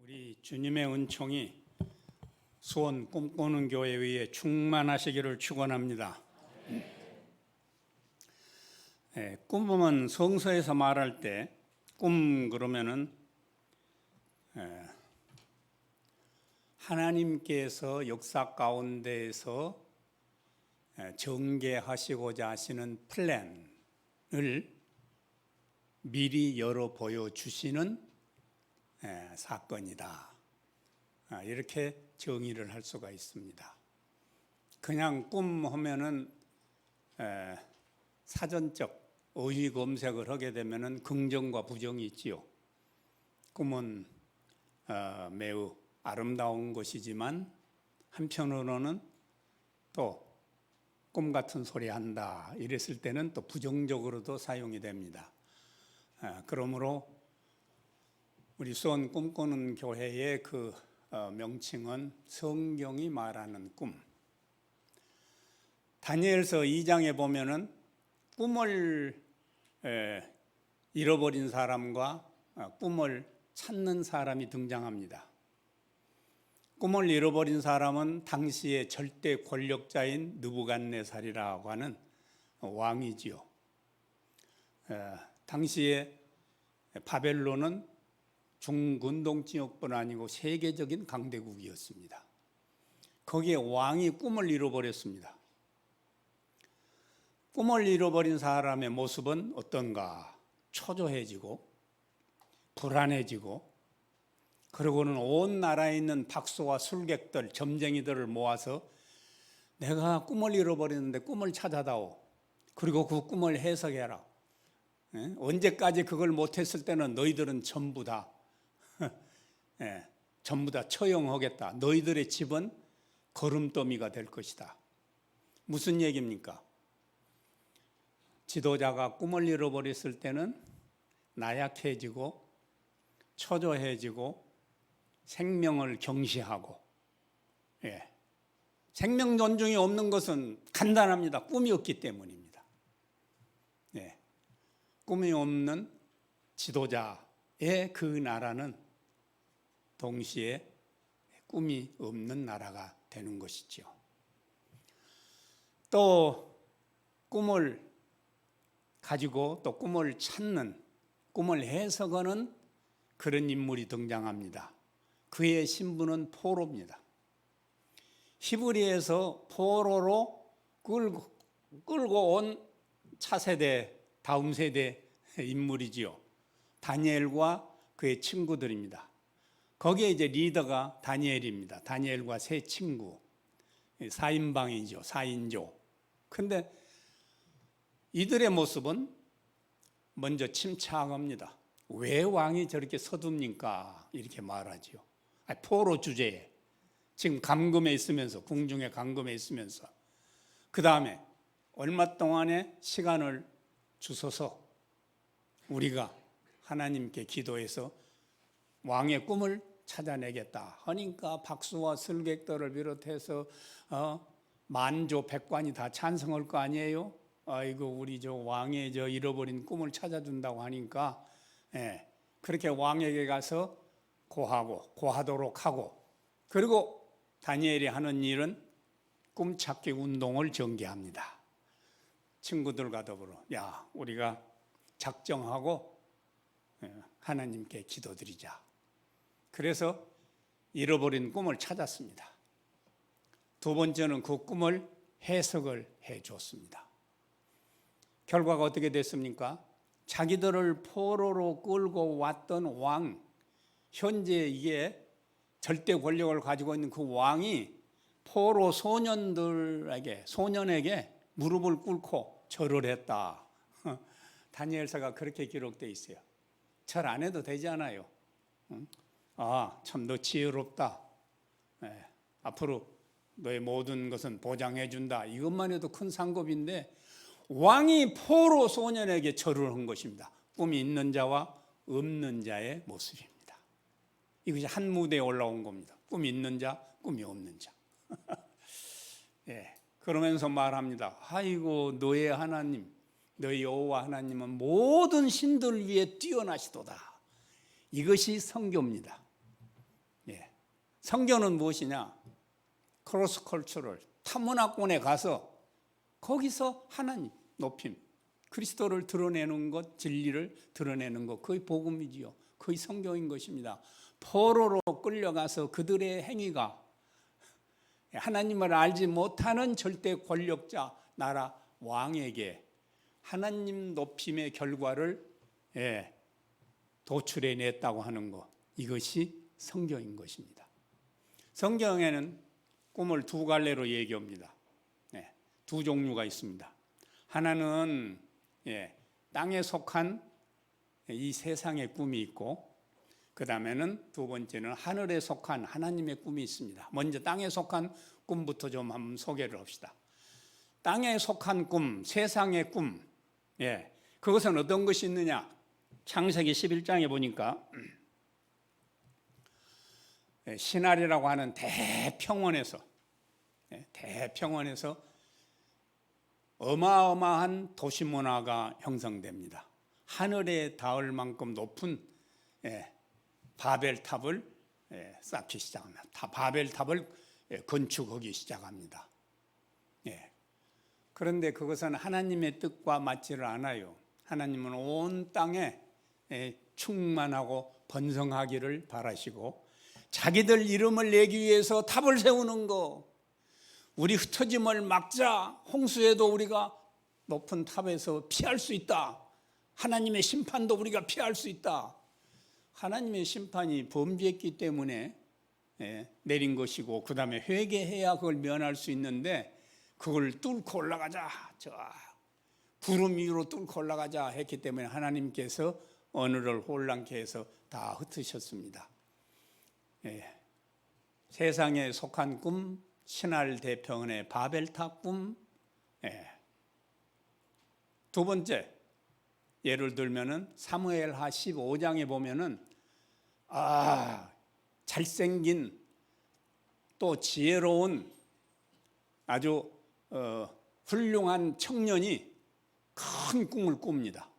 우리 주님의 은총이 수원 꿈꾸는 교회에 충만하시기를 축원합니다. 꿈은 성서에서 말할 때 꿈 그러면은 하나님께서 역사 가운데에서 전개하시고자 하시는 플랜을 미리 열어 보여주시는 사건이다. 이렇게 정의를 할 수가 있습니다. 그냥 꿈 하면은 사전적 의의 검색을 하게 되면은 긍정과 부정이 있지요. 꿈은 매우 아름다운 것이지만 한편으로는 또 꿈 같은 소리 한다 이랬을 때는 또 부정적으로도 사용이 됩니다. 그러므로 우리 수원 꿈꾸는 교회의 그 명칭은 성경이 말하는 꿈. 다니엘서 2장에 보면은 꿈을 잃어버린 사람과 꿈을 찾는 사람이 등장합니다. 꿈을 잃어버린 사람은 당시의 절대 권력자인 느부갓네살이라고 하는 왕이지요. 당시에 바벨론은 중근동 지역뿐 아니고 세계적인 강대국이었습니다. 거기에 왕이 꿈을 잃어버렸습니다. 꿈을 잃어버린 사람의 모습은 어떤가? 초조해지고 불안해지고 그리고는 온 나라에 있는 박수와 술객들, 점쟁이들을 모아서 내가 꿈을 잃어버렸는데 꿈을 찾아다오. 그리고 그 꿈을 해석해라. 언제까지 그걸 못했을 때는 너희들은 전부 다 처형하겠다. 너희들의 집은 거름더미가 될 것이다. 무슨 얘기입니까? 지도자가 꿈을 잃어버렸을 때는 나약해지고 초조해지고 생명을 경시하고 생명 존중이 없는 것은 간단합니다. 꿈이 없기 때문입니다. 꿈이 없는 지도자의 그 나라는 동시에 꿈이 없는 나라가 되는 것이죠. 또 꿈을 가지고 또 꿈을 찾는, 꿈을 해석하는 그런 인물이 등장합니다. 그의 신분은 포로입니다. 히브리에서 포로로 끌고 온 차세대, 다음 세대 인물이지요. 다니엘과 그의 친구들입니다. 거기에 이제 리더가 다니엘입니다. 다니엘과 세 친구, 4인방이죠. 4인조. 근데 이들의 모습은 먼저 침착합니다. 왜 왕이 저렇게 서둡니까? 이렇게 말하지요. 포로 주제에 지금 감금에 있으면서, 궁중에 감금에 있으면서 그 다음에 얼마 동안의 시간을 주소서 우리가 하나님께 기도해서 왕의 꿈을 찾아내겠다 하니까 박수와 슬객들을 비롯해서 만조 백관이 다 찬성할 거 아니에요? 아이고 우리 저 왕의 저 잃어버린 꿈을 찾아준다고 하니까 그렇게 왕에게 가서 고하도록 하고, 그리고 다니엘이 하는 일은 꿈찾기 운동을 전개합니다. 친구들과 더불어 우리가 작정하고 하나님께 기도드리자. 그래서 잃어버린 꿈을 찾았습니다. 두 번째는 그 꿈을 해석을 해 줬습니다. 결과가 어떻게 됐습니까? 자기들을 포로로 끌고 왔던 왕, 현재 이게 절대 권력을 가지고 있는 그 왕이 포로 소년에게 무릎을 꿇고 절을 했다. 다니엘서가 그렇게 기록되어 있어요. 절 안 해도 되지 않아요? 참 너 지혜롭다. 앞으로 너의 모든 것은 보장해 준다. 이것만 해도 큰 상급인데 왕이 포로 소년에게 절을 한 것입니다. 꿈이 있는 자와 없는 자의 모습입니다. 이것이 한 무대에 올라온 겁니다. 꿈이 있는 자, 꿈이 없는 자. 그러면서 말합니다. 아이고 너의 하나님, 너희 여호와 하나님은 모든 신들 위에 뛰어나시도다. 이것이 성교입니다. 성경은 무엇이냐? 크로스 컬처럴, 타문화권에 가서 거기서 하나님 높임, 그리스도를 드러내는 것, 진리를 드러내는 것, 그의 복음이지요. 그의 성경인 것입니다. 포로로 끌려가서 그들의 행위가 하나님을 알지 못하는 절대 권력자, 나라 왕에게 하나님 높임의 결과를 도출해냈다고 하는 것, 이것이 성경인 것입니다. 성경에는 꿈을 두 갈래로 얘기합니다. 두 종류가 있습니다. 하나는 땅에 속한 이 세상의 꿈이 있고, 그 다음에는 두 번째는 하늘에 속한 하나님의 꿈이 있습니다. 먼저 땅에 속한 꿈부터 좀 한번 소개를 합시다. 땅에 속한 꿈, 세상의 꿈, 그것은 어떤 것이 있느냐? 창세기 11장에 보니까 시나리라고 하는 대평원에서 어마어마한 도시 문화가 형성됩니다. 하늘에 닿을 만큼 높은 바벨탑을 쌓기 시작합니다. 바벨탑을 건축하기 시작합니다. 그런데 그것은 하나님의 뜻과 맞지를 않아요. 하나님은 온 땅에 충만하고 번성하기를 바라시고, 자기들 이름을 내기 위해서 탑을 세우는 거, 우리 흩어짐을 막자, 홍수에도 우리가 높은 탑에서 피할 수 있다. 하나님의 심판도 우리가 피할 수 있다. 하나님의 심판이 범죄했기 때문에 내린 것이고, 그 다음에 회개해야 그걸 면할 수 있는데, 그걸 뚫고 올라가자, 저 구름 위로 뚫고 올라가자 했기 때문에 하나님께서 언어를 혼란케 해서 다 흩으셨습니다. 세상에 속한 꿈, 신할 대평원의 바벨탑 꿈. 두 번째, 예를 들면은 사무엘하 15장에 보면은 잘생긴 또 지혜로운 아주 훌륭한 청년이 큰 꿈을 꿉니다.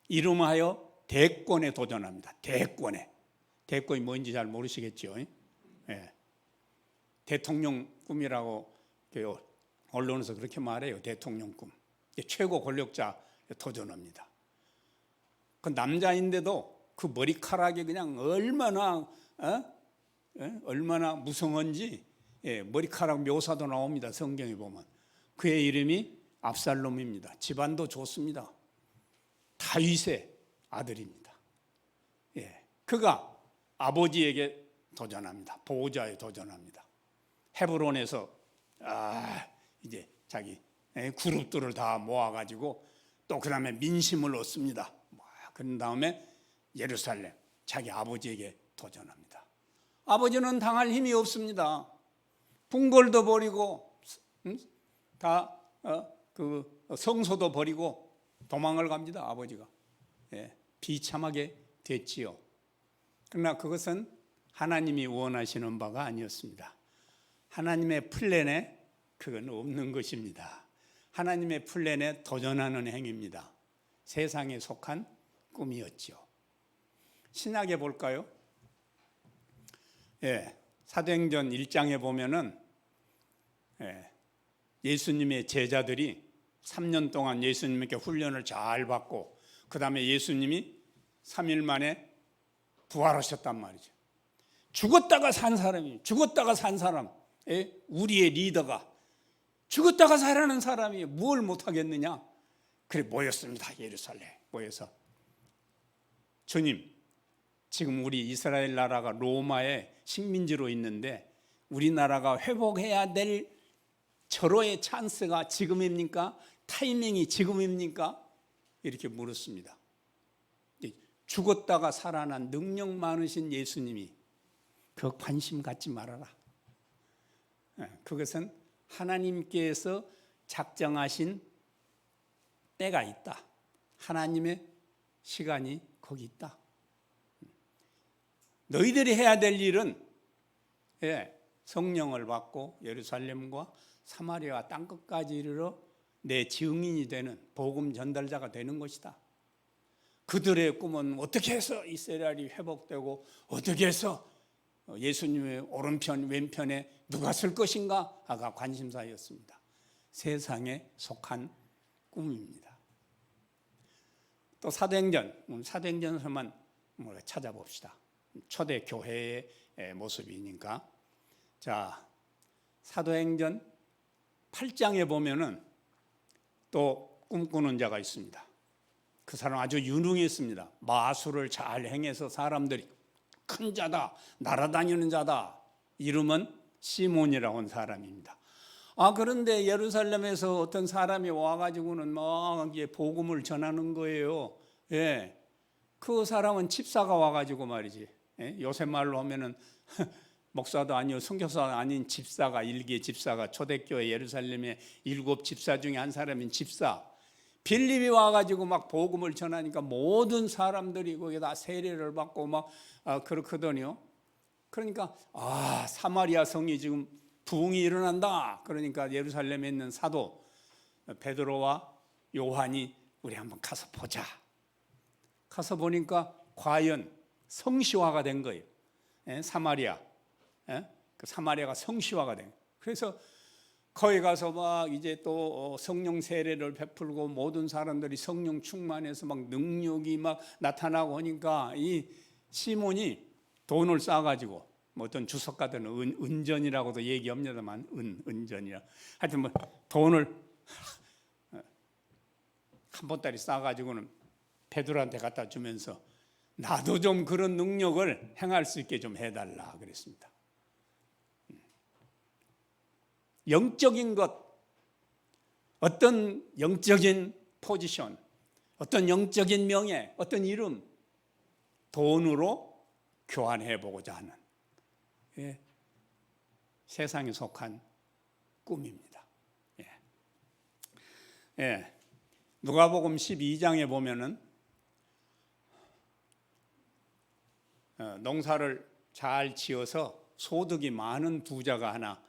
이름하여 대권에 도전합니다. 대권이 뭔지 잘 모르시겠죠? 대통령 꿈이라고 언론에서 그렇게 말해요. 대통령 꿈. 최고 권력자 도전합니다. 그 남자인데도 그 머리카락이 그냥 얼마나 무성한지 머리카락 묘사도 나옵니다. 성경에 보면. 그의 이름이 압살롬입니다. 집안도 좋습니다. 다윗의 아들입니다. 그가 아버지에게 도전합니다. 보호자에 도전합니다. 헤브론에서 이제 자기 그룹들을 다 모아가지고 또 그 다음에 민심을 얻습니다. 그런 다음에 예루살렘 자기 아버지에게 도전합니다. 아버지는 당할 힘이 없습니다. 궁궐도 버리고 그 성소도 버리고 도망을 갑니다. 아버지가. 비참하게 됐지요. 그러나 그것은 하나님이 원하시는 바가 아니었습니다. 하나님의 플랜에 그건 없는 것입니다. 하나님의 플랜에 도전하는 행위입니다. 세상에 속한 꿈이었죠. 신약에 볼까요? 사도행전 1장에 보면은 예수님의 제자들이 3년 동안 예수님께 훈련을 잘 받고, 그 다음에 예수님이 3일 만에 부활하셨단 말이죠. 죽었다가 산 사람이, 우리의 리더가 죽었다가 살아난 사람이 뭘 못하겠느냐? 그래 모였습니다. 예루살렘 모여서, 주님, 지금 우리 이스라엘 나라가 로마의 식민지로 있는데 우리나라가 회복해야 될 절호의 찬스가 지금입니까? 타이밍이 지금입니까? 이렇게 물었습니다. 죽었다가 살아난 능력 많으신 예수님이 그 관심 갖지 말아라. 그것은 하나님께서 작정하신 때가 있다. 하나님의 시간이 거기 있다. 너희들이 해야 될 일은 성령을 받고 예루살렘과 사마리아 땅끝까지 이르러 내 증인이 되는 복음 전달자가 되는 것이다. 그들의 꿈은 어떻게 해서 이스라엘이 회복되고 어떻게 해서 예수님의 오른편 왼편에 누가 쓸 것인가 가 관심사였습니다. 세상에 속한 꿈입니다. 또 사도행전에서만 찾아봅시다. 초대 교회의 모습이니까. 자, 사도행전 8장에 보면은 또 꿈꾸는 자가 있습니다. 그 사람 아주 유능했습니다. 마술을 잘 행해서 사람들이 큰 자다, 날아다니는 자다. 이름은 시몬이라고 하는 사람입니다. 그런데 예루살렘에서 어떤 사람이 와가지고는 막 복음을 전하는 거예요. 예. 그 사람은 집사가 와가지고 말이지. 예? 요새 말로 하면은 목사도 아니요 선교사도 아닌 집사가, 일개 집사가, 초대교회 예루살렘의 7 집사 중에 한 사람인 집사 빌립이 와가지고 막 복음을 전하니까 모든 사람들이 거기다 세례를 받고 막 그렇거든요. 그러니까 사마리아 성이 지금 부흥이 일어난다. 그러니까 예루살렘에 있는 사도 베드로와 요한이 우리 한번 가서 보자. 가서 보니까 과연 성시화가 된 거예요. 사마리아. 그 사마리아가 성시화가 된 거예요. 그래서 거기 가서 막 이제 또 성령 세례를 베풀고 모든 사람들이 성령 충만해서 막 능력이 막 나타나고 하니까 이 시몬이 돈을 싸가지고 어떤 주석가들은 은전이라고도 얘기합니다만 은전이라 하여튼 뭐 돈을 한 보따리 싸가지고는 베드로한테 갖다 주면서 나도 좀 그런 능력을 행할 수 있게 좀 해달라 그랬습니다. 영적인 것, 어떤 영적인 포지션, 어떤 영적인 명예, 어떤 이름, 돈으로 교환해 보고자 하는 세상에 속한 꿈입니다. 누가복음 12장에 보면은 농사를 잘 지어서 소득이 많은 부자가 하나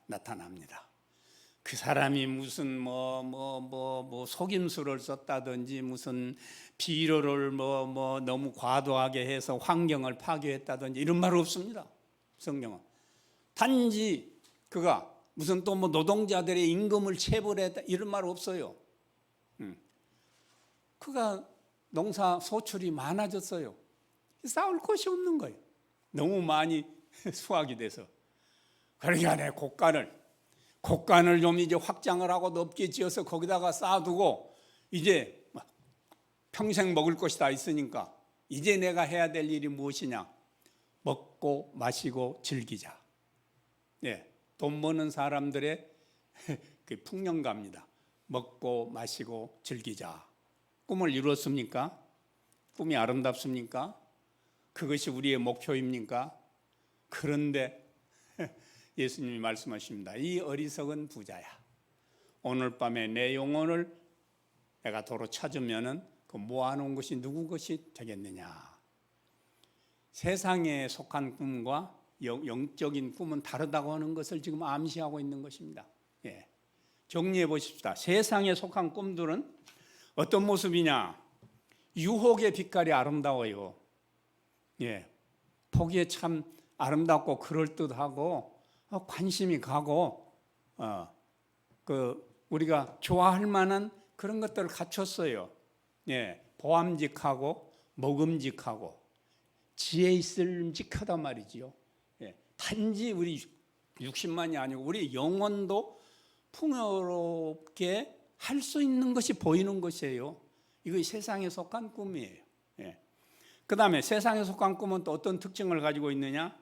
나타납니다. 그 사람이 무슨 속임수를 썼다든지 무슨 비료를 너무 과도하게 해서 환경을 파괴했다든지 이런 말 없습니다. 성경은 단지 그가 무슨 또 노동자들의 임금을 체불했다 이런 말 없어요. 그가 농사 소출이 많아졌어요. 싸울 것이 없는 거예요. 너무 많이 수확이 돼서. 그러니까 내 곡간을 좀 이제 확장을 하고 높게 지어서 거기다가 쌓아두고 이제 평생 먹을 것이 다 있으니까 이제 내가 해야 될 일이 무엇이냐? 먹고 마시고 즐기자. 돈 버는 사람들의 그 풍년가입니다. 먹고 마시고 즐기자. 꿈을 이루었습니까? 꿈이 아름답습니까? 그것이 우리의 목표입니까? 그런데 예수님이 말씀하십니다. 이 어리석은 부자야. 오늘 밤에 내 영혼을 내가 도로 찾으면은 그 모아놓은 것이 누구 것이 되겠느냐. 세상에 속한 꿈과 영적인 꿈은 다르다고 하는 것을 지금 암시하고 있는 것입니다. 정리해 보십시다. 세상에 속한 꿈들은 어떤 모습이냐? 유혹의 빛깔이 아름다워요. 보기에 참 아름답고 그럴듯하고 관심이 가고 우리가 좋아할 만한 그런 것들을 갖췄어요. 보암직하고 먹음직하고 지혜 있을직하단 말이지요. 단지 우리 육신만이 아니고 우리 영혼도 풍요롭게 할 수 있는 것이 보이는 것이에요. 이거 세상에 속한 꿈이에요. 그 다음에 세상에 속한 꿈은 또 어떤 특징을 가지고 있느냐?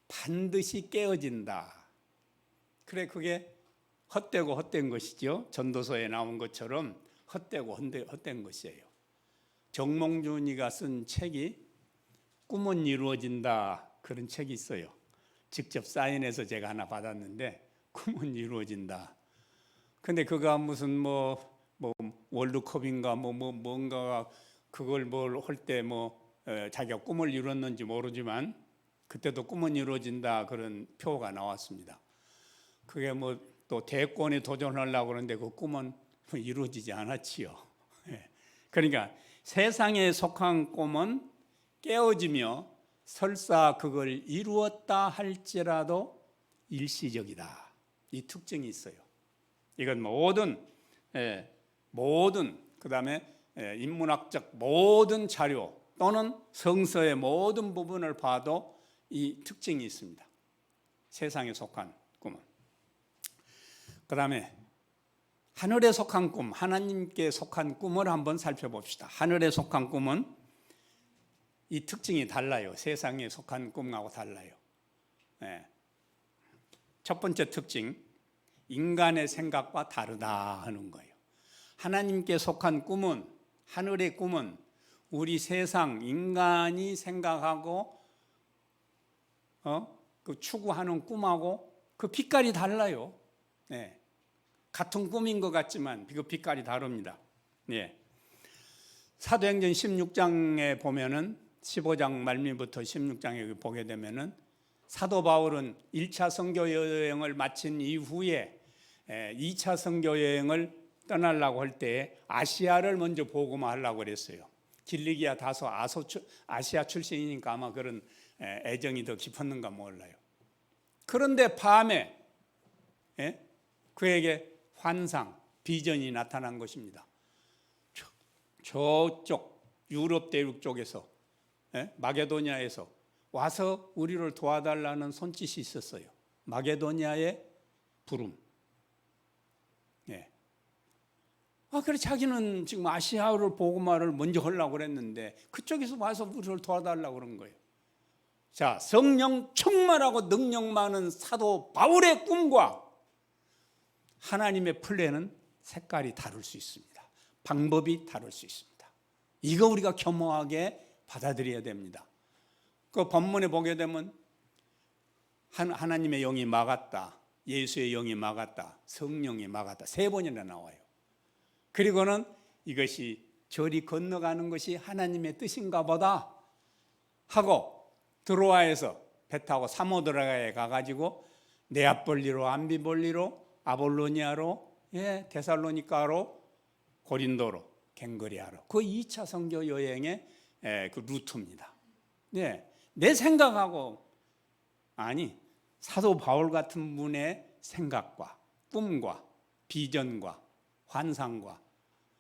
반드시 깨어진다. 그래, 그게 헛되고 헛된 것이죠. 전도서에 나온 것처럼 헛되고 헛된 것이에요. 정몽준이가 쓴 책이 꿈은 이루어진다 그런 책이 있어요. 직접 사인해서 제가 하나 받았는데 꿈은 이루어진다. 근데 그가 무슨 월드컵인가 뭔가 그걸 뭘 할 때 자기가 꿈을 이뤘는지 모르지만 그때도 꿈은 이루어진다 그런 표가 나왔습니다. 그게 또 대권에 도전하려고 그러는데 그 꿈은 이루어지지 않았지요. 그러니까 세상에 속한 꿈은 깨어지며 설사 그걸 이루었다 할지라도 일시적이다. 이 특징이 있어요. 이건 모든 그다음에 인문학적 모든 자료 또는 성서의 모든 부분을 봐도 이 특징이 있습니다. 세상에 속한 꿈은. 그다음에 하늘에 속한 꿈, 하나님께 속한 꿈을 한번 살펴봅시다. 하늘에 속한 꿈은 이 특징이 달라요. 세상에 속한 꿈하고 달라요. 첫 번째 특징, 인간의 생각과 다르다 하는 거예요. 하나님께 속한 꿈은, 하늘의 꿈은 우리 세상 인간이 생각하고 그 추구하는 꿈하고 그 빛깔이 달라요. 같은 꿈인 것 같지만 그 빛깔이 다릅니다. 사도행전 16장에 보면은 15장 말미부터 16장에 보게 되면은 사도 바울은 1차 선교 여행을 마친 이후에 2차 선교 여행을 떠나려고 할 때 아시아를 먼저 복음화하려고 그랬어요. 길리기아 다소 아시아 출신이니까 아마 그런 애정이 더 깊었는가 몰라요. 그런데 밤에 그에게 환상, 비전이 나타난 것입니다. 저쪽 유럽 대륙 쪽에서 마게도니아에서 와서 우리를 도와달라는 손짓이 있었어요. 마게도니아의 부름. 그래 자기는 지금 아시아를 복음화를 먼저 하려고 그랬는데 그쪽에서 와서 우리를 도와달라고 그런 거예요. 자, 성령 충만하고 능력 많은 사도 바울의 꿈과 하나님의 플랜은 색깔이 다를 수 있습니다. 방법이 다를 수 있습니다. 이거 우리가 겸허하게 받아들여야 됩니다. 그 본문에 보게 되면 하나님의 영이 막았다, 예수의 영이 막았다, 성령이 막았다 3번이나 나와요. 그리고는 이것이 저리 건너가는 것이 하나님의 뜻인가 보다 하고 드로아에서 배 타고 사모드라가에 가가지고 네아폴리로 암비볼리로 아볼로니아로 데살로니카로 고린도로 갱거리아로 그 2차 선교 여행의 그 루트입니다. 내 생각하고 아니 사도 바울 같은 분의 생각과 꿈과 비전과 환상과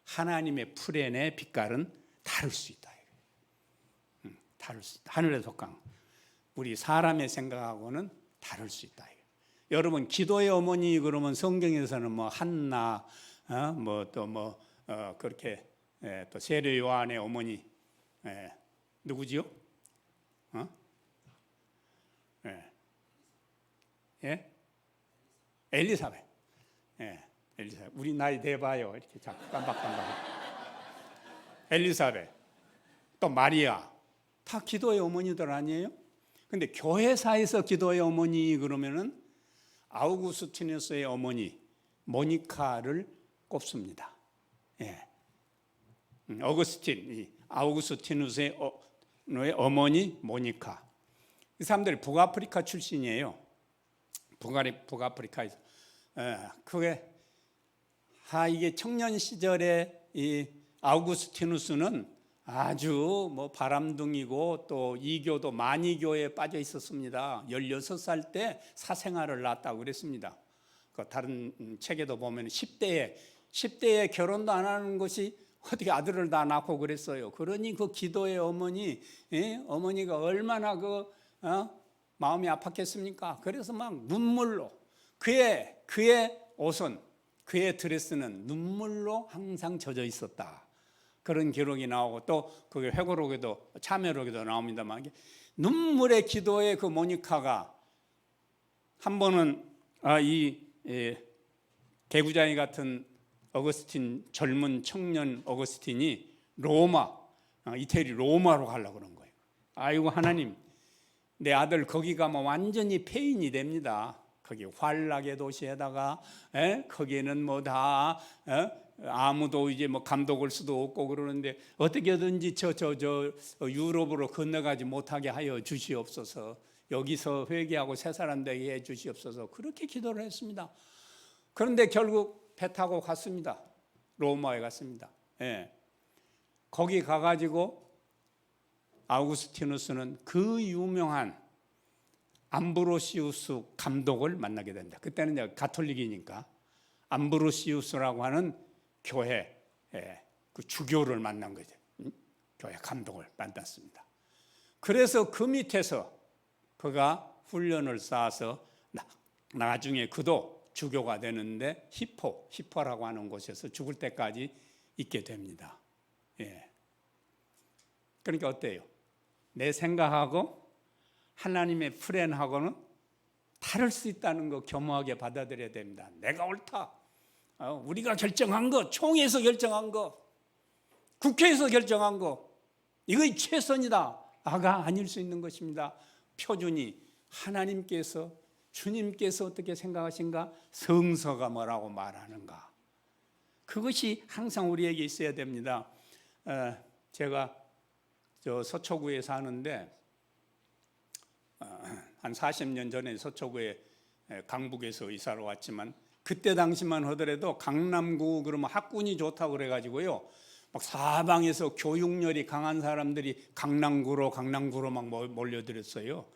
하나님의 플랜의 빛깔은 다를 수 있다. 다를 수 있다. 하늘에 속한 우리 사람의 생각하고는 다를 수 있다. 여러분 기도의 어머니 그러면 성경에서는 뭐 한나, 그렇게 또 세례 요한의 어머니 누구지요? 엘리사벳. 엘리사벳. 우리 나이 돼봐요. 이렇게 자꾸 깜박깜박. 엘리사벳, 또 마리아, 다 기도의 어머니들 아니에요? 근데 교회사에서 기도의 어머니 그러면은 아우구스티누스의 어머니 모니카를 꼽습니다. 아우구스티누스의 어머니 모니카. 이 사람들이 북아프리카 출신이에요. 북아프리카에서. 이게 청년 시절에 이 아우구스티누스는 아주 바람둥이고 또 이교도 만이교에 빠져 있었습니다. 16살 때 사생아를 낳았다고 그랬습니다. 그 다른 책에도 보면 10대에 결혼도 안 하는 것이 어떻게 아들을 다 낳고 그랬어요. 그러니 그 기도의 어머니가 얼마나 마음이 아팠겠습니까? 그래서 막 눈물로 그의 옷은 그의 드레스는 눈물로 항상 젖어 있었다. 그런 기록이 나오고 또 그게 회고록에도 참여록에도 나옵니다만 눈물의 기도의 그 모니카가 한 번은 개구장이 같은 어거스틴 젊은 청년 어거스틴이 이태리 로마로 가려고 그런 거예요. 아이고 하나님 내 아들 거기 가면 완전히 폐인이 됩니다. 거기 환락의 도시에다가 거기에는 다 아무도 이제 감독할 수도 없고 그러는데 어떻게든지 저 유럽으로 건너가지 못하게 하여 주시옵소서. 여기서 회개하고 새 사람 되게 해 주시옵소서. 그렇게 기도를 했습니다. 그런데 결국 배 타고 갔습니다. 로마에 갔습니다. 거기 가가지고 아우구스티누스는 그 유명한 암브로시우스 감독을 만나게 된다. 그때는 이제 가톨릭이니까 암브로시우스라고 하는 교회 그 주교를 만난 거죠. 교회 감독을 만났습니다. 그래서 그 밑에서 그가 훈련을 쌓아서 나중에 그도 주교가 되는데 히포라고 하는 곳에서 죽을 때까지 있게 됩니다. 그러니까 어때요? 내 생각하고 하나님의 플랜하고는 다를 수 있다는 거 겸허하게 받아들여야 됩니다. 내가 옳다. 우리가 결정한 거, 총회에서 결정한 거, 국회에서 결정한 거, 이거 최선이다가 아닐 수 있는 것입니다. 표준이 하나님께서, 주님께서 어떻게 생각하신가? 성서가 뭐라고 말하는가? 그것이 항상 우리에게 있어야 됩니다. 제가 저 서초구에 사는데 한 40년 전에 서초구에 강북에서 이사를 왔지만 그때 당시만 하더라도 강남구 그러면 학군이 좋다고 그래가지고요 막 사방에서 교육열이 강한 사람들이 강남구로 막 몰려들었어요.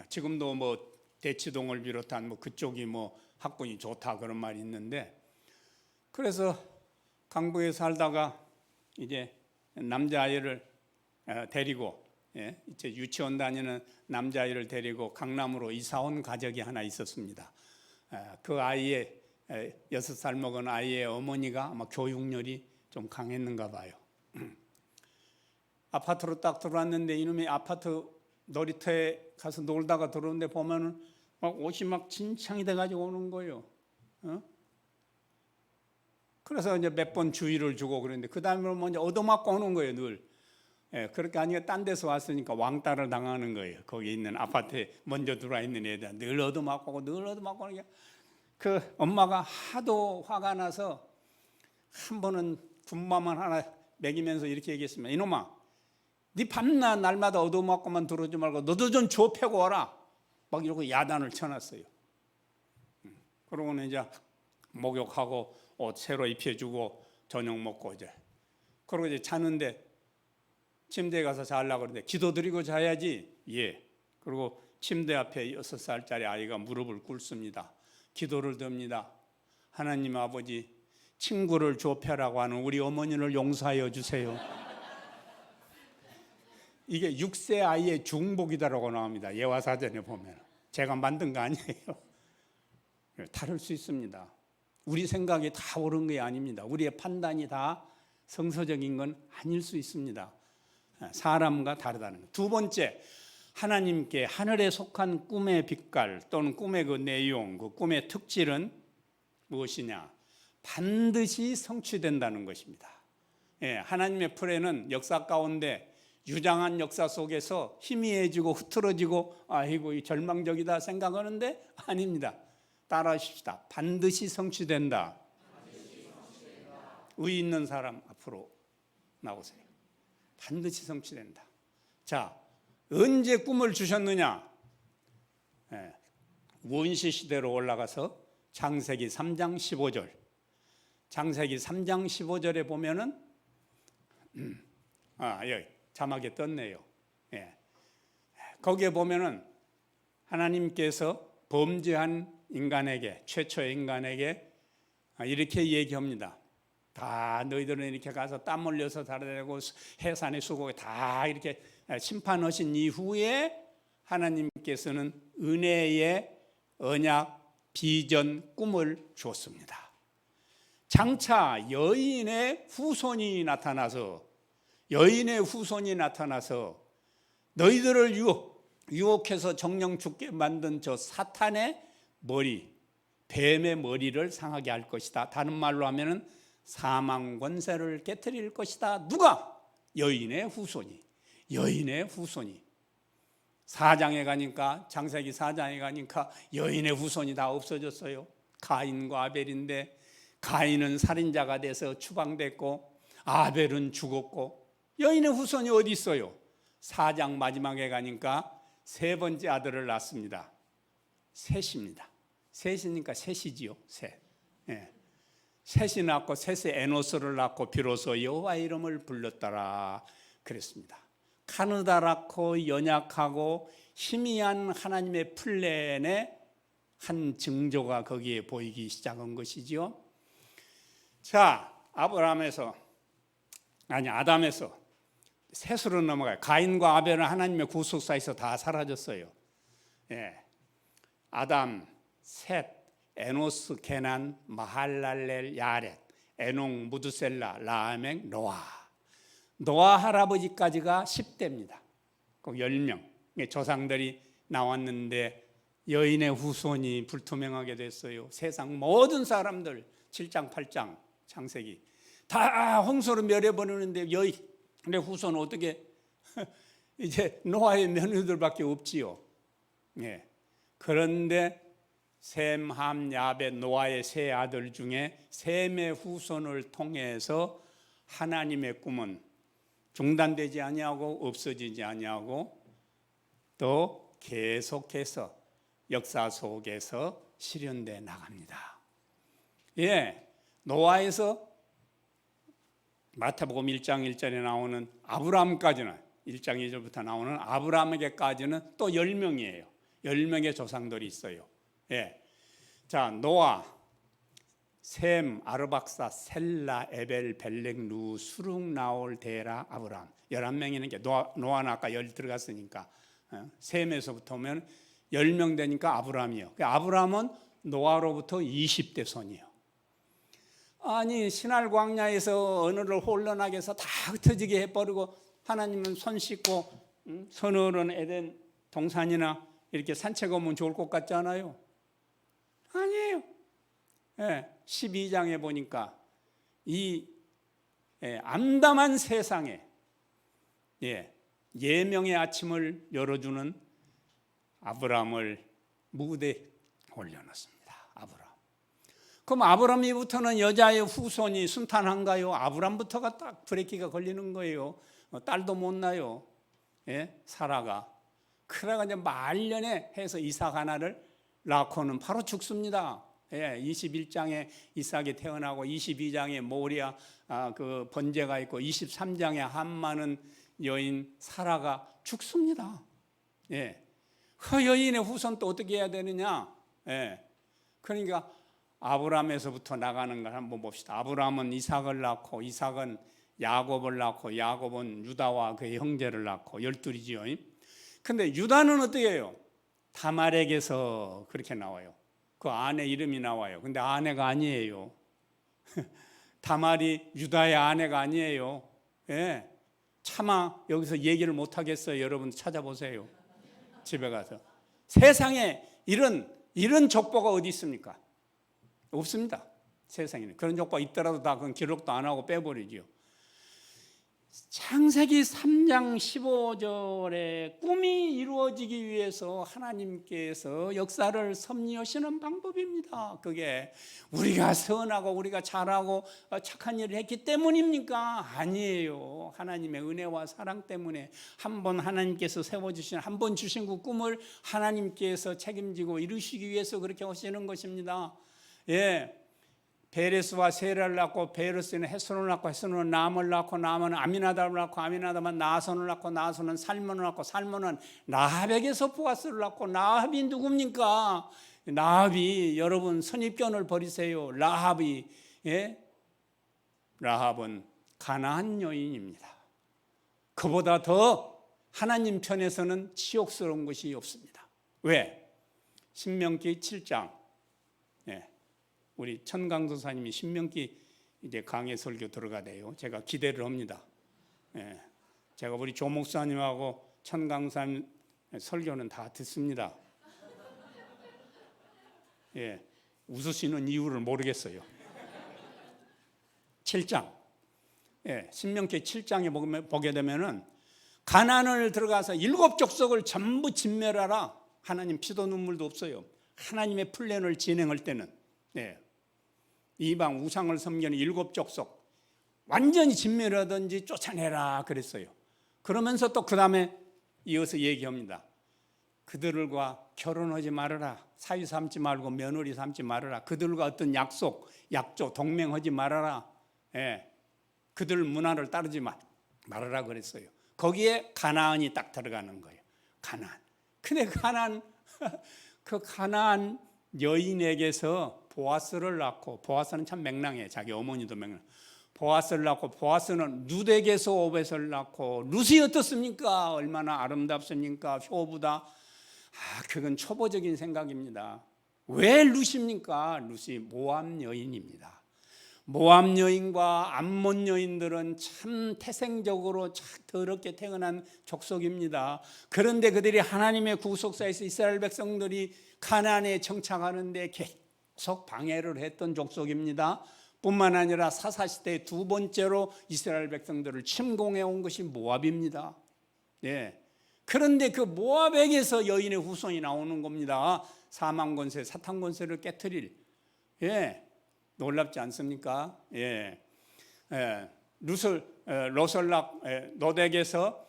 지금도 뭐 대치동을 비롯한 뭐 그쪽이 뭐 학군이 좋다 그런 말이 있는데, 그래서 강북에 살다가 이제 남자아이를 데리고 이제 유치원 다니는 남자아이를 데리고 강남으로 이사 온 가족이 하나 있었습니다. 그 아이의 6살 먹은 아이의 어머니가 아마 교육열이 좀 강했는가 봐요. 아파트로 딱 들어왔는데 이놈이 아파트 놀이터에 가서 놀다가 들어오는데 보면은 막 옷이 막 진창이 돼가지고 오는 거예요. 그래서 이제 몇 번 주의를 주고 그랬는데 그 다음에 먼저 얻어맞고 오는 거예요, 늘. 그렇게 아니까 딴 데서 왔으니까 왕따를 당하는 거예요. 거기 있는 아파트에 먼저 들어와 있는 애들 늘 얻어맞고 오는 게, 그 엄마가 하도 화가 나서 한 번은 군밤만 하나 먹이면서 이렇게 얘기했습니다. 이놈아, 네 밤낮 날마다 얻어맞고만 들어오지 말고 너도 좀 줘 패고 와라. 막 이러고 야단을 쳐놨어요. 그러고는 이제 목욕하고 옷 새로 입혀주고 저녁 먹고 이제 그러고 이제 자는데 침대에 가서 자려고 그러는데 기도 드리고 자야지. 그리고 침대 앞에 6살짜리 아이가 무릎을 꿇습니다. 기도를 듭니다. 하나님 아버지, 친구를 좁혀라고 하는 우리 어머니를 용서하여 주세요. 이게 6세 아이의 중복이다라고 나옵니다. 예화사전에 보면. 제가 만든 거 아니에요. 다를 수 있습니다. 우리 생각이 다 옳은 게 아닙니다. 우리의 판단이 다 성서적인 건 아닐 수 있습니다. 사람과 다르다는 것. 두 번째, 하나님께 하늘에 속한 꿈의 빛깔 또는 꿈의 그 내용, 그 꿈의 특질은 무엇이냐? 반드시 성취된다는 것입니다. 하나님의 플랜은 역사 가운데 유장한 역사 속에서 희미해지고 흐트러지고 아이고 이 절망적이다 생각하는데 아닙니다. 따라하십시다. 반드시 성취된다. 의 있는 사람 앞으로 나오세요. 반드시 성취된다. 자, 언제 꿈을 주셨느냐? 원시 시대로 올라가서 창세기 3장 15절. 창세기 3장 15절에 보면은 여기 자막에 떴네요. 거기에 보면은 하나님께서 범죄한 인간에게, 최초의 인간에게 이렇게 얘기합니다. 다 너희들은 이렇게 가서 땀 흘려서 달아내고 해산의 수고에 다 이렇게 심판하신 이후에 하나님께서는 은혜의 언약, 비전, 꿈을 주었습니다. 장차 여인의 후손이 나타나서 너희들을 유혹해서 정령 죽게 만든 저 사탄의 머리, 뱀의 머리를 상하게 할 것이다. 다른 말로 하면은 사망 권세를 깨트릴 것이다. 누가? 여인의 후손이. 4장에 가니까, 창세기 4장에 가니까 여인의 후손이 다 없어졌어요. 가인과 아벨인데 가인은 살인자가 돼서 추방됐고 아벨은 죽었고 여인의 후손이 어디 있어요? 4장 마지막에 가니까 세 번째 아들을 낳습니다. 셋입니다. 셋이니까 셋이지요. 셋. 셋이 낳고 셋의 에노스를 낳고 비로소 여호와 이름을 불렀더라 그랬습니다. 하느다랗고 연약하고 희미한 하나님의 플랜의 한 징조가 거기에 보이기 시작한 것이지요. 자, 아담에서 셋으로 넘어가요. 가인과 아벨은 하나님의 구속사에서 다 사라졌어요. 예. 아담, 셋, 에노스, 게난, 마할랄렐, 야렛, 에녹, 무드셀라, 라멕, 노아 할아버지까지가 10대입니다. 그 10명 조상들이 나왔는데 여인의 후손이 불투명하게 됐어요. 세상 모든 사람들 7장 8장 창세기 다 홍수로 멸해버리는데 여인의 후손은 어떻게 이제 노아의 며느리들밖에 없지요. 예. 그런데 셈, 함, 야벳, 노아의 세 아들 중에 셈의 후손을 통해서 하나님의 꿈은 중단되지 아니하고 없어지지 아니하고 또 계속해서 역사 속에서 실현돼 나갑니다. 예, 노아에서 마태복음 1장 1절에 나오는 아브라함까지는 1장 2절부터 나오는 아브라함에게까지는 또 10명이에요. 10명의 조상들이 있어요. 예. 자, 노아, 셈, 아르박사, 셀라, 에벨, 벨렉, 누, 수룩, 나올, 데라, 아브라함 11명이는 게 노아는 아까 10 들어갔으니까 셈에서부터 오면 10명 되니까 아브라함이요. 아브라함은 노아로부터 20대 손이요. 아니 신할 광야에서 언어를 혼란하게 해서 다 흩어지게 해버리고 하나님은 손 씻고 서늘한 에덴 동산이나 이렇게 산책 오면 좋을 것 같지 않아요? 아니에요. 예, 12장에 보니까 이 암담한 세상에 예명의 아침을 열어주는 아브라함을 무대에 올려놓습니다. 아브라함. 그럼 아브라함이부터는 여자의 후손이 순탄한가요? 아브라함부터가 딱 브레이크가 걸리는 거예요. 딸도 못 낳아요. 예? 사라가. 그래가 이제 말년에 해서 이삭 하나를 낳고는 바로 죽습니다. 예, 21장에 이삭이 태어나고 22장에 모리아 그 번제가 있고 23장에 함많은 여인 사라가 죽습니다. 예. 그 여인의 후손 또 어떻게 해야 되느냐? 예. 그러니까 아브라함에서부터 나가는 걸 한번 봅시다. 아브라함은 이삭을 낳고 이삭은 야곱을 낳고 야곱은 유다와 그의 형제를 낳고 12이지요. 근데 유다는 어떻게 해요? 다말에게서 그렇게 나와요. 그 아내 이름이 나와요. 근데 아내가 아니에요. 다말이 유다의 아내가 아니에요. 예. 차마 여기서 얘기를 못 하겠어요. 여러분 찾아보세요. 집에 가서. 세상에 이런 족보가 어디 있습니까? 없습니다. 세상에는. 그런 족보가 있더라도 다 그건 기록도 안 하고 빼버리죠. 창세기 3장 15절에 꿈이 이루어지기 위해서 하나님께서 역사를 섭리하시는 방법입니다. 그게 우리가 선하고 우리가 잘하고 착한 일을 했기 때문입니까? 아니에요. 하나님의 은혜와 사랑 때문에 한 번 하나님께서 세워주신 한 번 주신 그 꿈을 하나님께서 책임지고 이루시기 위해서 그렇게 하시는 것입니다. 예. 베레스와 세라를 낳고 베레스는 헤스론을 낳고 헤스론은 남을 낳고 남은 아미나답을 낳고 아미나답은 나손을 낳고 나손은 살몬을 낳고 살몬은 라합에게서 보아스를 낳고 라합이 누굽니까? 라합이 여러분 선입견을 버리세요. 라합은 가나안 여인입니다. 그보다 더 하나님 편에서는 치욕스러운 것이 없습니다. 왜? 신명기 7장 우리 천강도사님이 신명기 이제 강의 설교 들어가대요. 제가 기대를 합니다. 예, 제가 우리 조 목사님하고 천강사님 설교는 다 듣습니다. 예, 웃으시는 이유를 모르겠어요. 7장, 신명기 7장에 보게 되면은 가나안을 들어가서 7족속을 전부 진멸하라. 하나님 피도 눈물도 없어요. 하나님의 플랜을 진행할 때는 이방 우상을 섬기는 7족속 완전히 진멸하든지 쫓아내라 그랬어요. 그러면서 또 그 다음에 이어서 얘기합니다. 그들과 결혼하지 말아라. 사위 삼지 말고 며느리 삼지 말아라. 그들과 어떤 약속, 약조, 동맹하지 말아라. 그들 문화를 따르지 말아라 그랬어요. 거기에 가나안이 딱 들어가는 거예요. 가나안. 근데 그 가나안 여인에게서 보아스를 낳고, 보아스는 참 맹랑해. 자기 어머니도 맹랑. 보아스를 낳고, 보아스는 룻에게서 오벳을 낳고, 룻이 어떻습니까? 얼마나 아름답습니까? 효부다. 그건 초보적인 생각입니다. 왜 룻입니까? 룻이 모압 여인입니다. 모압 여인과 암몬 여인들은 참 태생적으로 참 더럽게 태어난 족속입니다. 그런데 그들이 하나님의 구속사에서 이스라엘 백성들이 가나안에 정착하는데 계속 방해를 했던 족속입니다. 뿐만 아니라 사사시대의 두 번째로 이스라엘 백성들을 침공해 온 것이 모압입니다. 예. 그런데 그 모압에게서 여인의 후손이 나오는 겁니다. 사망 권세, 사탄 권세를 깨트릴. 예. 놀랍지 않습니까? 예. 로설락 노덱에서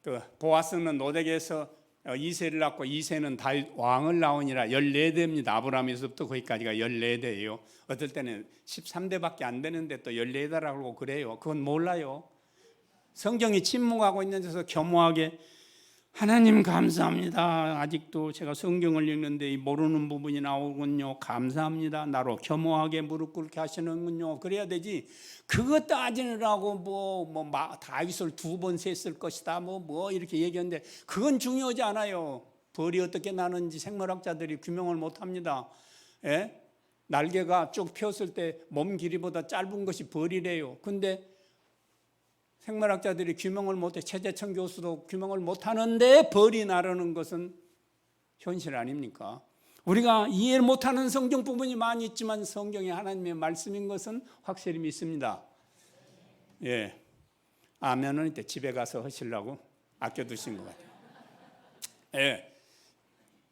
그 보아스는 노덱에서 이세를 낳고, 이세는 다윗 왕을 낳으니라. 14대입니다. 아브라함에서부터 거기까지가 14대예요. 어떨 때는 13대밖에 안 되는데 또 14대라고 그래요. 그건 몰라요. 성경이 침묵하고 있는 데서 겸허하게 하나님 감사합니다. 아직도 제가 성경을 읽는데 모르는 부분이 나오군요. 감사합니다. 나로 겸허하게 무릎 꿇게 하시는군요. 그래야 되지. 그것 따지느라고 다윗을 2번 셌을 것이다. 뭐 이렇게 얘기하는데 그건 중요하지 않아요. 벌이 어떻게 나는지 생물학자들이 규명을 못합니다. 예? 날개가 쭉 폈을 때 몸 길이보다 짧은 것이 벌이래요. 근데 생물학자들이 규명을 못해, 최재천 교수도 규명을 못하는데 벌이 나르는 것은 현실 아닙니까? 우리가 이해를 못하는 성경 부분이 많이 있지만 성경이 하나님의 말씀인 것은 확실히 믿습니다. 예, 아멘은 이때 집에 가서 하시려고 아껴두신 것 같아요. 예,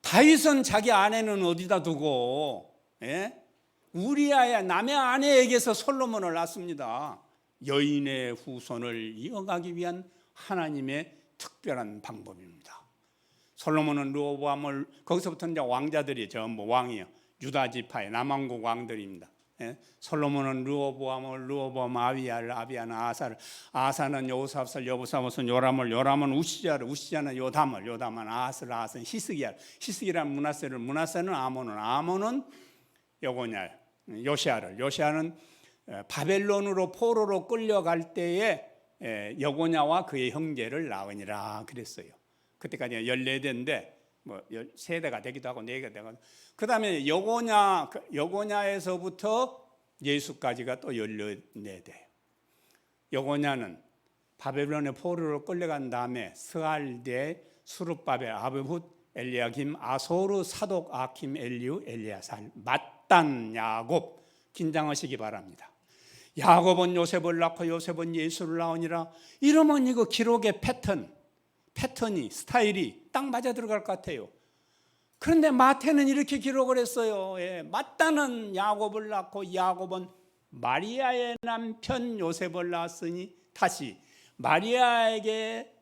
다윗은 자기 아내는 어디다 두고, 예? 우리아의 남의 아내에게서 솔로몬을 낳습니다. 여인의 후손을 이어가기 위한 하나님의 특별한 방법입니다. 솔로몬은 르호보암을, 거기서부터 이제 왕자들이 전부 왕이에요. 유다 지파의 남왕국 왕들입니다. 예? 솔로몬은 르호보암을, 르호보암 아비야를, 아비야는 아사를, 아사는 여호사밧을, 여호사밧은 요람을, 요람은 우시자를, 우시자는 요담을, 요담은 아하스를, 아하스는 히스기야를, 히스기야는 문하세를, 문하세는 아몬을, 아몬은 여고냐를, 요시아를, 요시아는 바벨론으로 포로로 끌려갈 때에 여고냐와 그의 형제를 낳으니라 그랬어요. 그때까지 14대인데 뭐 3대가 되기도 하고 4개가 되고, 그 다음에 여고냐에서부터 예수까지가 또 14대. 여고냐는 바벨론의 포로로 끌려간 다음에 스알데, 수룹바벨, 아브훗, 엘리야김, 아소르, 사독, 아킴, 엘리우, 엘리야살, 맏단, 야곱. 긴장하시기 바랍니다. 야곱은 요셉을 낳고 요셉은 예수를 낳으니라. 이러면 이거 기록의 패턴이, 스타일이 딱 맞아 들어갈 것 같아요. 그런데 마태는 이렇게 기록을 했어요. 예, 맏단은 야곱을 낳고 야곱은 마리아의 남편 요셉을 낳았으니, 다시 마리아에게서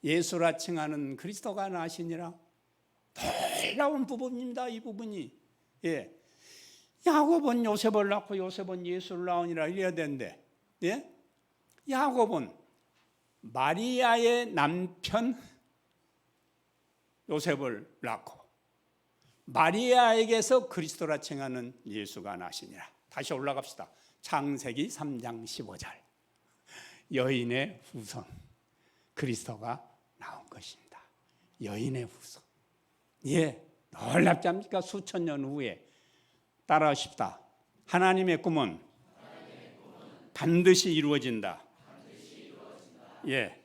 예수라 칭하는 그리스도가 나시니라. 놀라운 부분입니다. 이 부분이. 예. 야곱은 요셉을 낳고 요셉은 예수를 낳으니라 이래야 되는데, 예? 야곱은 마리아의 남편 요셉을 낳고 마리아에게서 그리스도라 칭하는 예수가 나시니라. 다시 올라갑시다. 창세기 3장 15절. 여인의 후손 그리스도가 나온 것입니다. 여인의 후손. 예, 놀랍지 않습니까? 수천 년 후에. 따라하십시다. 하나님의 꿈은 반드시 이루어진다. 예,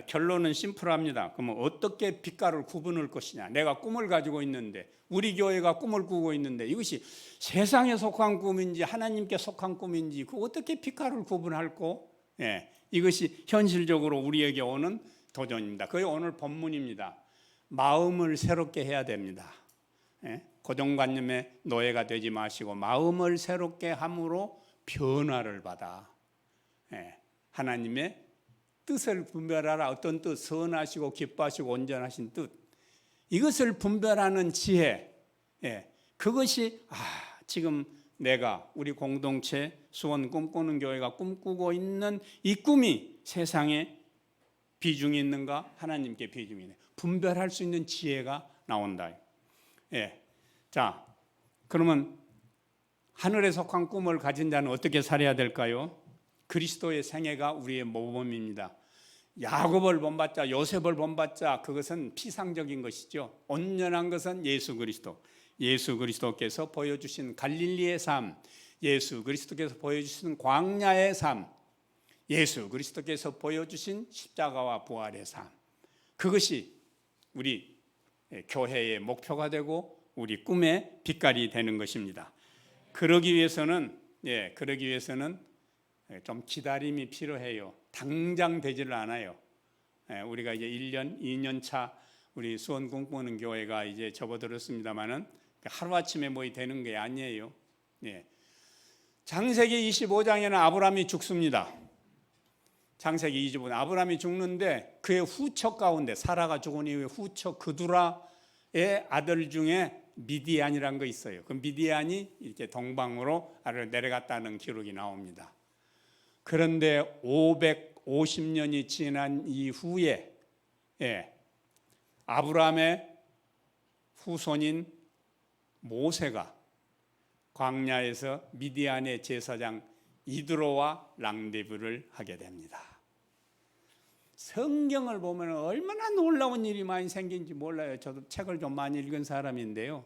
결론은 심플합니다. 그러면 어떻게 빛깔을 구분할 것이냐? 내가 꿈을 가지고 있는데, 우리 교회가 꿈을 꾸고 있는데 이것이 세상에 속한 꿈인지 하나님께 속한 꿈인지 그 어떻게 빛깔을 구분할고? 예, 이것이 현실적으로 우리에게 오는 도전입니다. 그게 오늘 본문입니다. 마음을 새롭게 해야 됩니다. 예? 고정관념의 노예가 되지 마시고 마음을 새롭게 함으로 변화를 받아 하나님의 뜻을 분별하라. 어떤 뜻? 선하시고 기뻐하시고 온전하신 뜻. 이것을 분별하는 지혜. 그것이 지금 내가 우리 공동체 수원 꿈꾸는 교회가 꿈꾸고 있는 이 꿈이 세상에 비중이 있는가? 하나님께 비중이 있네. 분별할 수 있는 지혜가 나온다. 예. 자, 그러면 하늘에 속한 꿈을 가진 자는 어떻게 살아야 될까요? 그리스도의 생애가 우리의 모범입니다. 야곱을 본받자, 요셉을 본받자, 그것은 피상적인 것이죠. 온전한 것은 예수 그리스도. 예수 그리스도께서 보여주신 갈릴리의 삶, 예수 그리스도께서 보여주신 광야의 삶, 예수 그리스도께서 보여주신 십자가와 부활의 삶, 그것이 우리 교회의 목표가 되고 우리 꿈의 빛깔이 되는 것입니다. 그러기 위해서는 좀 기다림이 필요해요. 당장 되지를 않아요. 우리가 이제 1년, 2년 차 우리 수원 꿈꾸는 교회가 이제 접어들었습니다만은 하루아침에 뭐 되는 게 아니에요. 창세기 25장에는 아브라함이 죽습니다. 창세기 25장 아브라함이 죽는데 그의 후처 가운데, 사라가 죽은 이후에 후처 그두라의 아들 중에 미디안이라는 거 있어요. 그 미디안이 이렇게 동방으로 아래로 내려갔다는 기록이 나옵니다. 그런데 550년이 지난 이후에 아브라함의 후손인 모세가 광야에서 미디안의 제사장 이드로와 랑데브를 하게 됩니다. 성경을 보면 얼마나 놀라운 일이 많이 생긴지 몰라요. 저도 책을 좀 많이 읽은 사람인데요.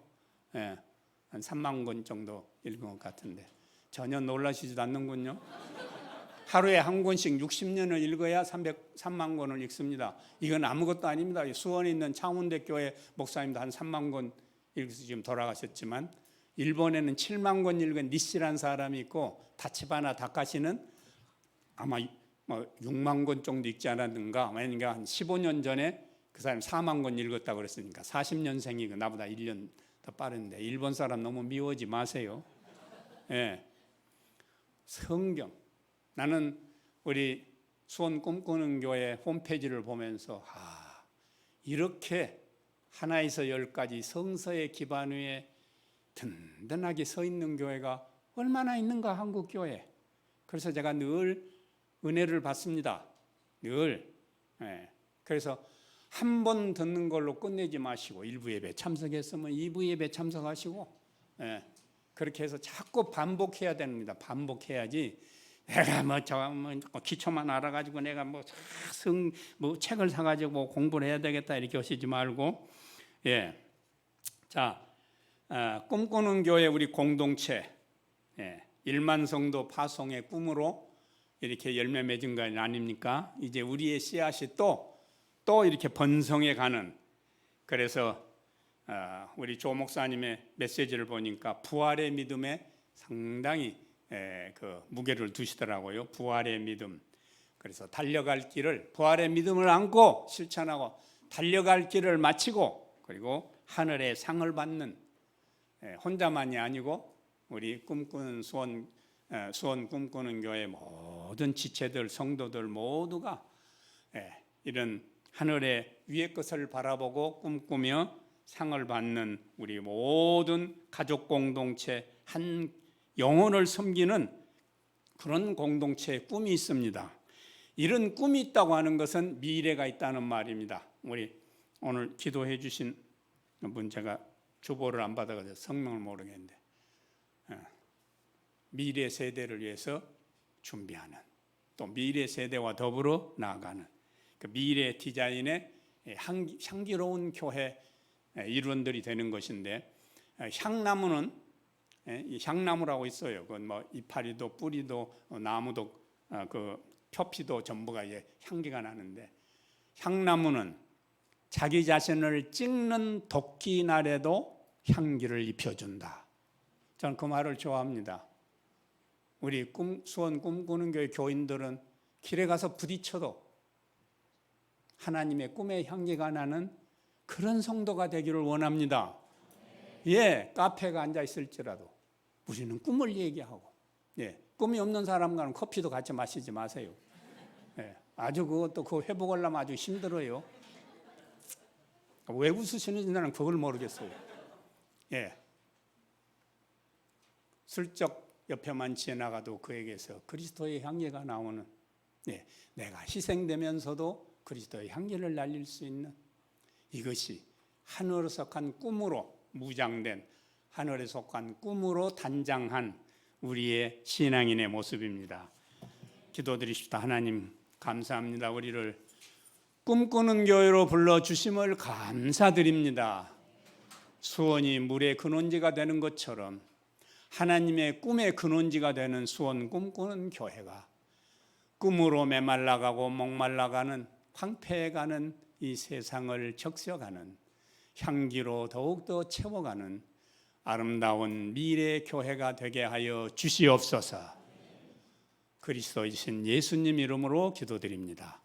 한 3만 권 정도 읽은 것 같은데 전혀 놀라시지도 않는군요. 하루에 한 권씩 60년을 읽어야 3만 권을 읽습니다. 이건 아무것도 아닙니다. 수원에 있는 창운대교회 목사님도 한 3만 권 읽어서 지금 돌아가셨지만 일본에는 7만 권 읽은 니시라는 사람이 있고 타치바나 다카시는 아마 6만 권 정도 읽지 않았는가. 그러니까 한 15년 전에 그 사람이 4만 권 읽었다고 그랬으니까 40년생이고 나보다 1년 더 빠른데 일본 사람 너무 미워하지 마세요. 성경. 나는 우리 수원 꿈꾸는 교회 홈페이지를 보면서 이렇게 하나에서 10가지 성서의 기반 위에 든든하게 서 있는 교회가 얼마나 있는가, 한국 교회. 그래서 제가 늘 은혜를 받습니다. 늘. 그래서 한 번 듣는 걸로 끝내지 마시고 1부 예배 참석했으면 2부 예배 참석하시고 그렇게 해서 자꾸 반복해야 됩니다. 반복해야지 내가 기초만 알아가지고 내가 책을 사가지고 공부를 해야 되겠다 이렇게 하시지 말고 자, 꿈꾸는 교회 우리 공동체 1만 성도 파송의 꿈으로 이렇게 열매 맺은 거 아닙니까? 이제 우리의 씨앗이 또 이렇게 번성해 가는. 그래서 우리 조 목사님의 메시지를 보니까 부활의 믿음에 상당히 그 무게를 두시더라고요. 부활의 믿음. 그래서 달려갈 길을, 부활의 믿음을 안고 실천하고 달려갈 길을 마치고 그리고 하늘의 상을 받는, 혼자만이 아니고 우리 꿈꾸는 수원 꿈꾸는 교회 모든 지체들, 성도들 모두가 이런 하늘의 위의 것을 바라보고 꿈꾸며 상을 받는 우리 모든 가족 공동체, 한 영혼을 섬기는 그런 공동체의 꿈이 있습니다. 이런 꿈이 있다고 하는 것은 미래가 있다는 말입니다. 우리 오늘 기도해 주신 분 제가 주보를 안 받아가지고 성명을 모르겠는데 미래 세대를 위해서 준비하는, 또 미래 세대와 더불어 나아가는 그 미래 디자인의 향기로운 교회 일원들이 되는 것인데, 향나무는 이 향나무라고 있어요. 그건 이파리도 뿌리도 나무도 그 표피도 전부가 향기가 나는데, 향나무는 자기 자신을 찍는 도끼날에도 향기를 입혀준다. 저는 그 말을 좋아합니다. 우리 수원 꿈꾸는 교회 교인들은 길에 가서 부딪혀도 하나님의 꿈의 향기가 나는 그런 성도가 되기를 원합니다. 카페가 앉아 있을지라도 우리는 꿈을 얘기하고, 꿈이 없는 사람과는 커피도 같이 마시지 마세요. 아주 그거 회복하려면 아주 힘들어요. 왜 웃으시는지 나는 그걸 모르겠어요. 슬쩍 옆에만 지나가도 그에게서 그리스도의 향기가 나오는, 내가 희생되면서도 그리스도의 향기를 날릴 수 있는, 이것이 하늘에 속한 꿈으로 무장된, 하늘에 속한 꿈으로 단장한 우리의 신앙인의 모습입니다. 기도드리십시다. 하나님 감사합니다. 우리를 꿈꾸는 교회로 불러주심을 감사드립니다. 수원이 물의 근원지가 되는 것처럼 하나님의 꿈의 근원지가 되는 수원 꿈꾸는 교회가 꿈으로 메말라가고 목말라가는, 황폐해가는 이 세상을 적셔가는, 향기로 더욱더 채워가는 아름다운 미래 교회가 되게 하여 주시옵소서. 그리스도이신 예수님 이름으로 기도드립니다.